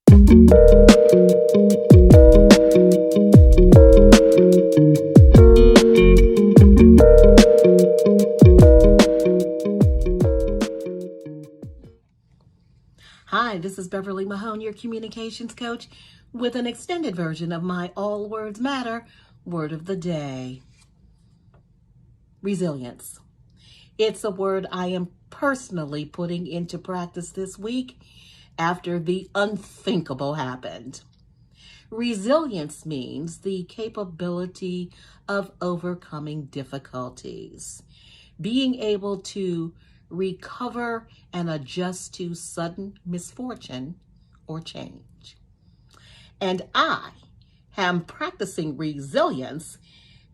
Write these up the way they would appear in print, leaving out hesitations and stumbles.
Hi, this is Beverly Mahone, your communications coach, with an extended version of my All Words Matter word of the day. Resilience. It's a word I am personally putting into practice this week after the unthinkable happened. Resilience means the capability of overcoming difficulties, being able to recover and adjust to sudden misfortune or change. And I am practicing resilience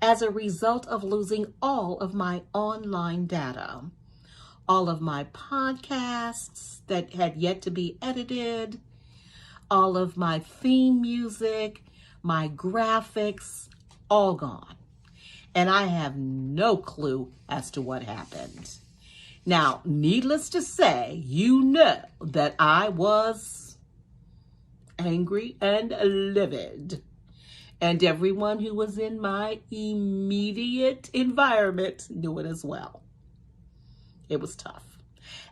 as a result of losing all of my online data, all of my podcasts that had yet to be edited, all of my theme music, my graphics, all gone. And I have no clue as to what happened. Now, needless to say, you know that I was angry and livid. And everyone who was in my immediate environment knew it as well. It was tough.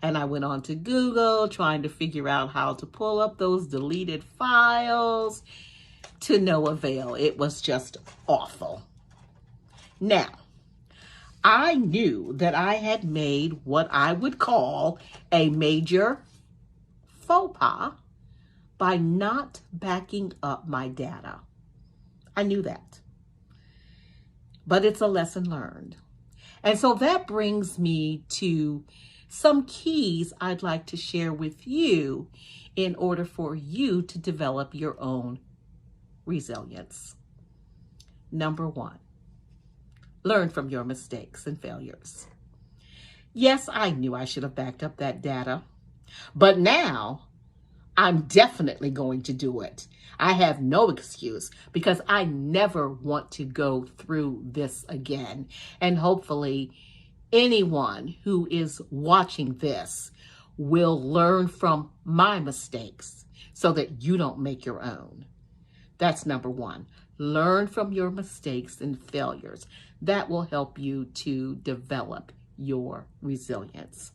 And I went on to Google trying to figure out how to pull up those deleted files to no avail. It was just awful. Now, I knew that I had made what I would call a major faux pas by not backing up my data. I knew that. But it's a lesson learned. And so that brings me to some keys I'd like to share with you in order for you to develop your own resilience. Number one, learn from your mistakes and failures. Yes, I knew I should have backed up that data, but now I'm definitely going to do it. I have no excuse because I never want to go through this again. And hopefully anyone who is watching this will learn from my mistakes so that you don't make your own. That's number one. Learn from your mistakes and failures. That will help you to develop your resilience.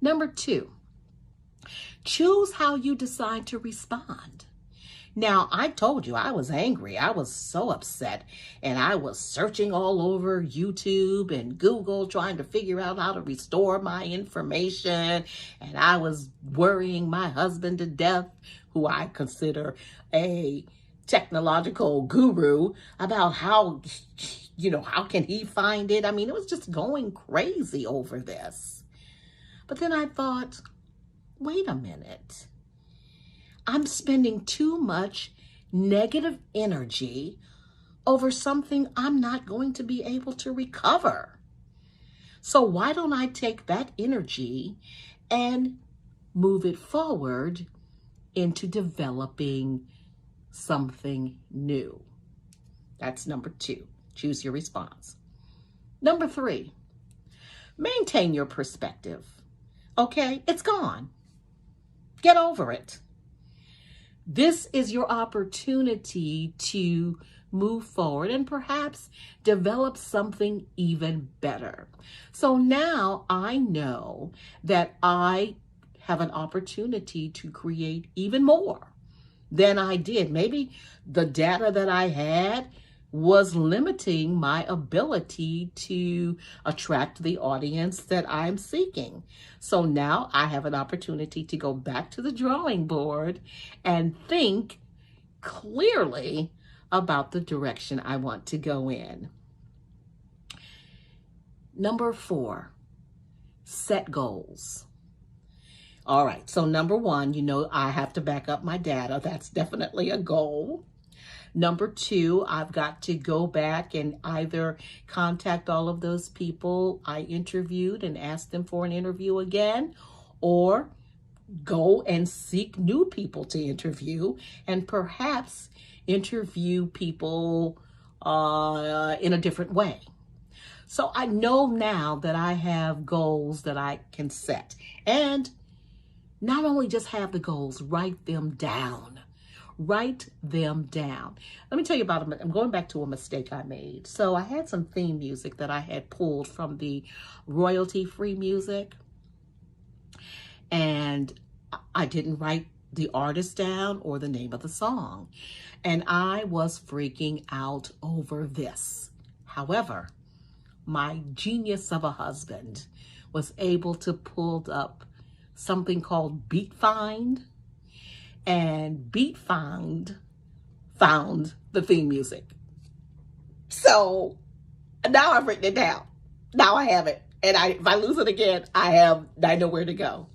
Number two, choose how you decide to respond. Now, I told you I was angry. I was so upset, and I was searching all over YouTube and Google trying to figure out how to restore my information. And I was worrying my husband to death, who I consider a technological guru, about how can he find it? I mean, it was just going crazy over this. But then I thought, wait a minute. I'm spending too much negative energy over something I'm not going to be able to recover. So why don't I take that energy and move it forward into developing something new? That's number two. Choose your response. Number three, maintain your perspective. Okay, it's gone. Get over it. This is your opportunity to move forward and perhaps develop something even better. So now I know that I have an opportunity to create even more than I did. Maybe the data that I had was limiting my ability to attract the audience that I'm seeking. So now I have an opportunity to go back to the drawing board and think clearly about the direction I want to go in. Number four, set goals. All right, so number one, I have to back up my data. That's definitely a goal. Number two, I've got to go back and either contact all of those people I interviewed and ask them for an interview again, or go and seek new people to interview and perhaps interview people in a different way. So I know now that I have goals that I can set. And not only just have the goals, write them down. Write them down. Let me tell you about I'm going back to a mistake I made. So I had some theme music that I had pulled from the royalty-free music, and I didn't write the artist down or the name of the song. And I was freaking out over this. However, my genius of a husband was able to pull up something called BeatFind, and BeatFind found the theme music. So now I've written it down. Now I have it. And if I lose it again, I know where to go.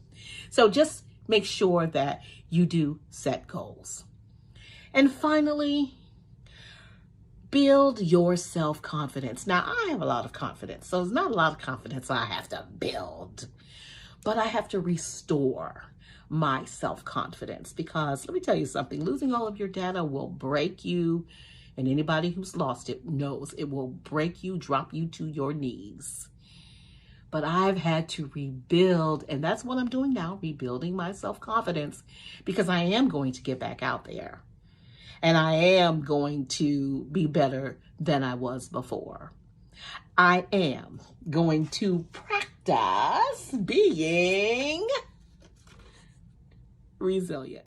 So just make sure that you do set goals. And finally, build your self-confidence. Now, I have a lot of confidence, so it's not a lot of confidence I have to build, but I have to restore my self-confidence, because let me tell you something, losing all of your data will break you, and anybody who's lost it knows it will break you, drop you to your knees. But I've had to rebuild, and that's what I'm doing now, rebuilding my self-confidence, because I am going to get back out there. And I am going to be better than I was before. I am going to practice being resilient.